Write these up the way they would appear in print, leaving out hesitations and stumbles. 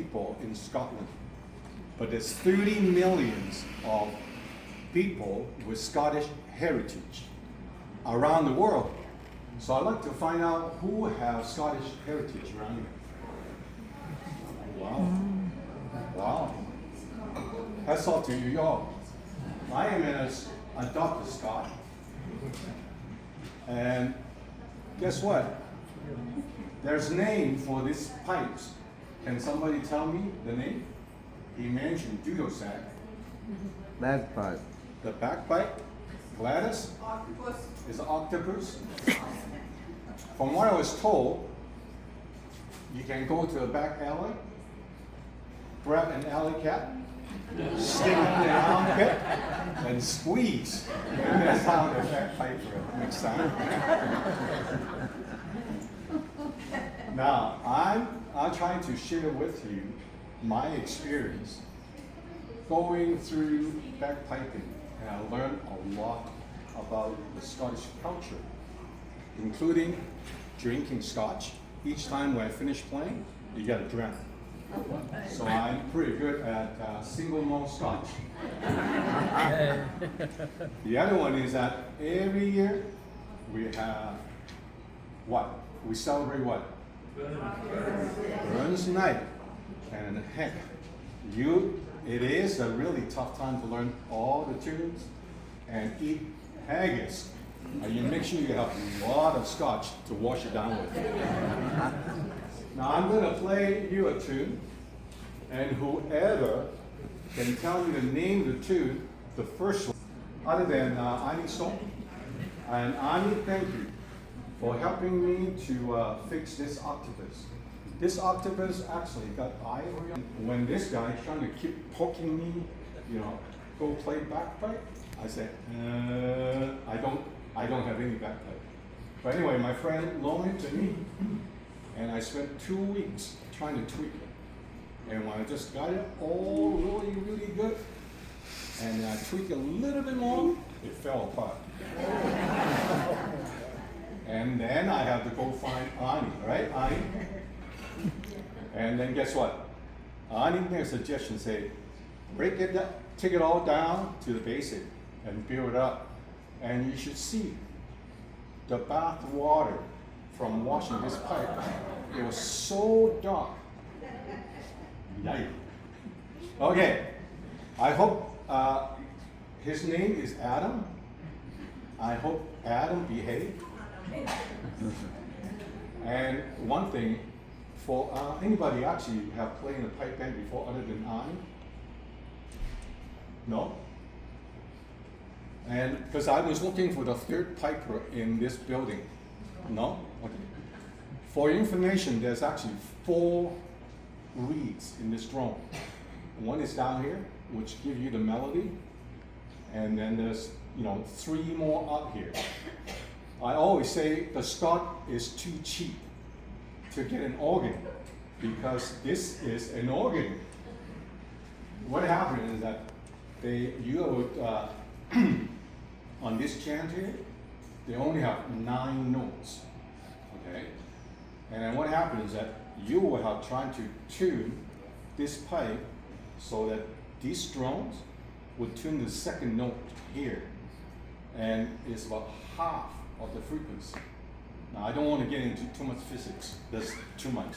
people in Scotland, but there's 30 millions of people with Scottish heritage around the world. So I'd like to find out who has Scottish heritage around here. Wow. Wow. Hats off to you all. I am an adopted Scot. And guess what? There's a name for these pipes. Can somebody tell me the name? He mentioned doodle sack. Bagpipe. The bagpipe. Gladys? Octopus. Is it octopus? From what I was told, you can go to a back alley, grab an alley cat, stick it in the armpit, and squeeze. And that's how the bagpipe makes sound. Now, I'm trying to share with you my experience going through bagpiping, and I learned a lot about the Scottish culture, including drinking scotch. Each time when I finish playing, you get a drink. So I'm pretty good at single malt scotch. The other one is that every year we have what? We celebrate what? Burns night. And heck, it is a really tough time to learn all the tunes and eat haggis. And you make sure you have a lot of scotch to wash it down with. Now I'm going to play you a tune, and whoever can tell me the name of the tune, the first one, other than Annie Stone. And Annie, thank you for helping me to fix this octopus. This octopus actually got eye. When this guy is trying to keep poking me, go play bagpipe, I said, I don't have any bagpipe. But anyway, my friend loaned it to me, and I spent 2 weeks trying to tweak it. And when I just got it all really, really good, and I tweaked it a little bit more, it fell apart. And then I had to go find Ani, right, Ani? And then guess what? Ani made a suggestion, say, break it down, take it all down to the basic and build it up. And you should see the bath water from washing this pipe. It was so dark. Yikes. Okay, I hope his name is Adam. I hope Adam behaved. And one thing, for anybody actually have played in a pipe band before other than Ani? No? And because I was looking for the third piper in this building. No? Okay. For your information, there's actually 4 reeds in this drum. One is down here, which give you the melody, and then there's 3 more up here. I always say the Scot is too cheap to get an organ, because this is an organ. What happened is that on this chant here, they only have 9 notes, okay? And then what happens is that you will have tried to tune this pipe so that these drums would tune the second note here, and it's about half of the frequency. Now I don't want to get into too much physics, that's too much.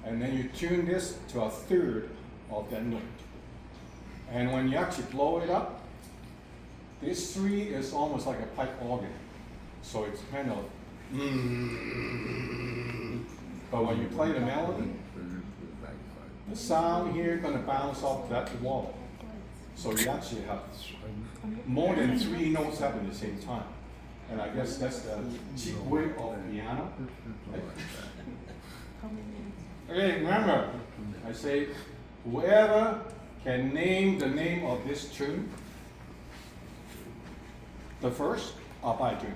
And then you tune this to a third of that note. And when you actually blow it up, this 3 is almost like a pipe organ. So it's kind of but when you play the melody, the sound here gonna bounce off that wall. So you actually have more than 3 notes happening at the same time. And I guess that's the cheap way of piano. Okay, remember, I say whoever can name the name of this tune, the first, I'll buy a drink.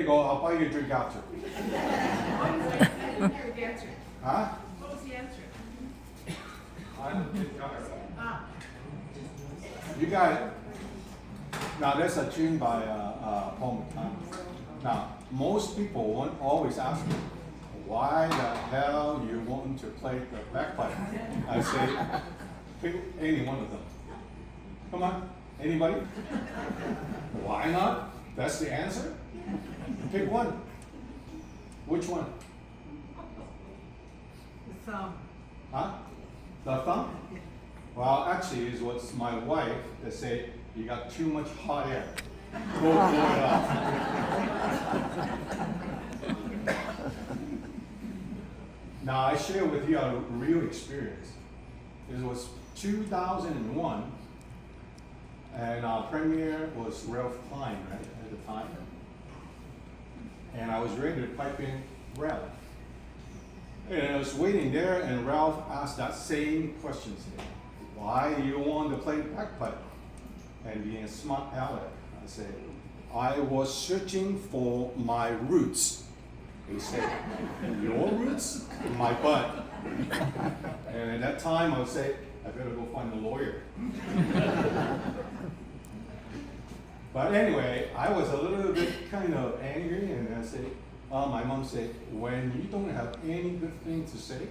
you go. I'll buy you a drink after. I didn't hear the answer. Huh? What was the answer? You got it. Now that's a tune by Paul MacChan. Now most people won't always ask me, why the hell you want to play the bagpipe? I say, pick any one of them. Come on, anybody? Why not? That's the answer. Pick one. Which one? The thumb. Huh? The thumb? Well, actually, it was my wife that said, you got too much hot air. Blow it off. Now, I share with you a real experience. It was 2001, and our premier was Ralph Klein, right, at the time. And I was ready to pipe in Ralph. And I was waiting there, and Ralph asked that same question to me. Why do you want to play bagpipe? And being a smart aleck, I said, I was searching for my roots. He said, your roots? My butt. And at that time, I would say, I better go find a lawyer. But anyway, I was a little bit kind of angry, and I said, my mom said, when you don't have any good thing to say,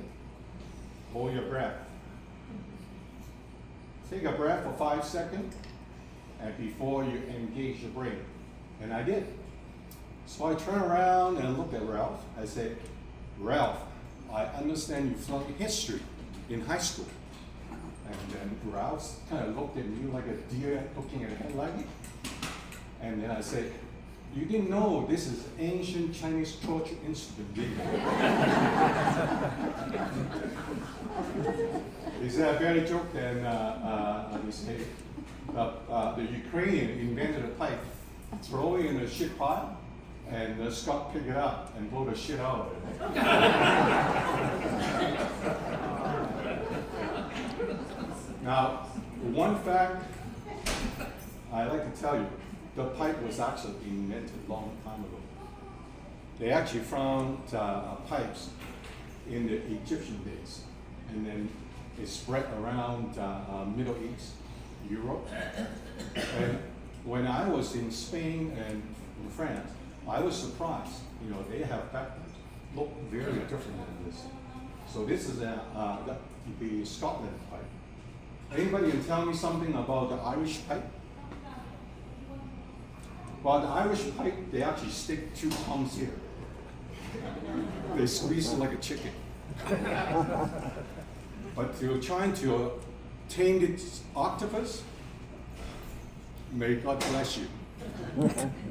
hold your breath. Take a breath for 5 seconds, and before you engage your brain. And I did. So I turned around and looked at Ralph. I said, Ralph, I understand you flunked history in high school. And then Ralph kind of looked at me like a deer looking at a headlight. And then I said, you didn't know this is ancient Chinese torture instrument, did you? Is that a better joke than we say? The Ukrainian invented a pipe, throw it in a shit pile, and Scott pick it up and blow the shit out of it. Now, one fact I like to tell you, the pipe was actually invented a long time ago. They actually found pipes in the Egyptian days, and then it spread around Middle East, Europe. And when I was in Spain and in France, I was surprised. You know, they have bagpipes look very different than this. So this is the Scotland pipe. Anybody can tell me something about the Irish pipe? Well, the Irish pipe, they actually stick 2 thumbs here. They squeeze it like a chicken. But you're trying to tame this octopus, may God bless you.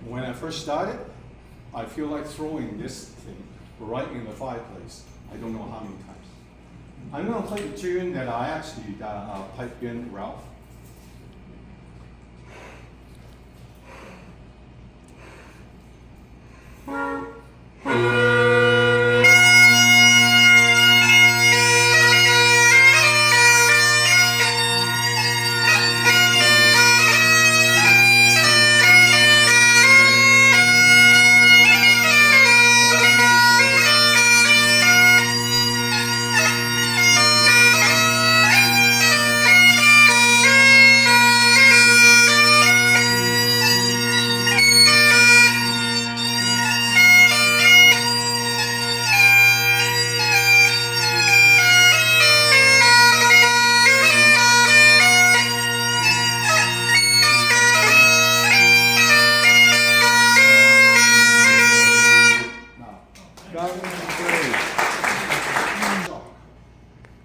When I first started, I feel like throwing this thing right in the fireplace. I don't know how many times. I'm going to play the tune that I actually piped in Ralph.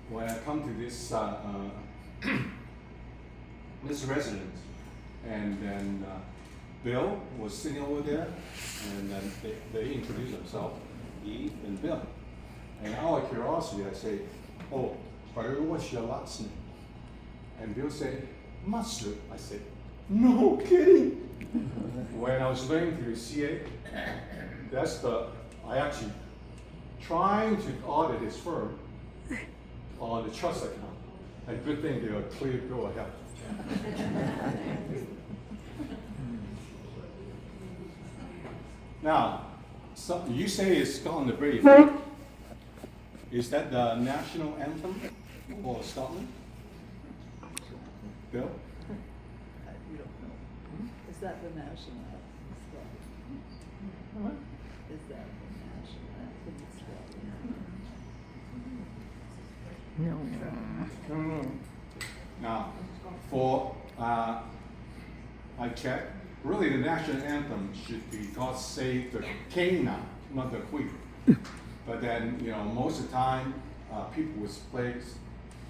When I come to this this residence, and then Bill was sitting over there, and then they introduced themselves, Eve and Bill. And out of curiosity, I say, "Oh, brother, what's your last name?" And Bill said, "Mustard." I said, "No kidding." When I was learning to be CA, I actually trying to audit his firm on the trust account. And good thing they are clear go ahead. Now, so you say it's Scotland the Brave. Is that the national anthem for Scotland? Bill? You don't know. Is that the national anthem of Scotland? Is that the national anthem of Scotland? No. Now, for I checked. Really, the national anthem should be "God Save the King" now, not the Queen. But then, most of the time, people would play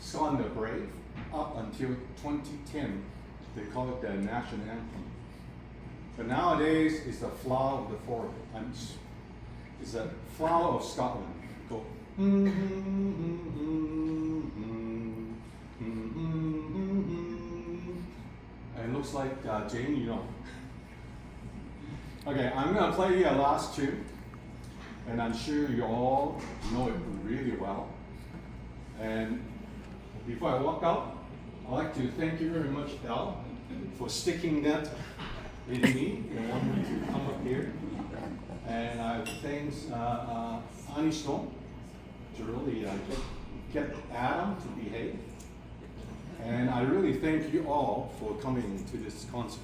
"Scotland the Brave" up until 2010. They call it the national anthem. But nowadays, it's the flower of the forest. It's a flower of Scotland. Go. And it looks like Jane, Okay, I'm going to play you a last tune, and I'm sure you all know it really well. And before I walk out, I'd like to thank you very much, Al, for sticking that in me and wanting me to come up here. And I thanks Annie Stone to really get Adam to behave. And I really thank you all for coming to this concert.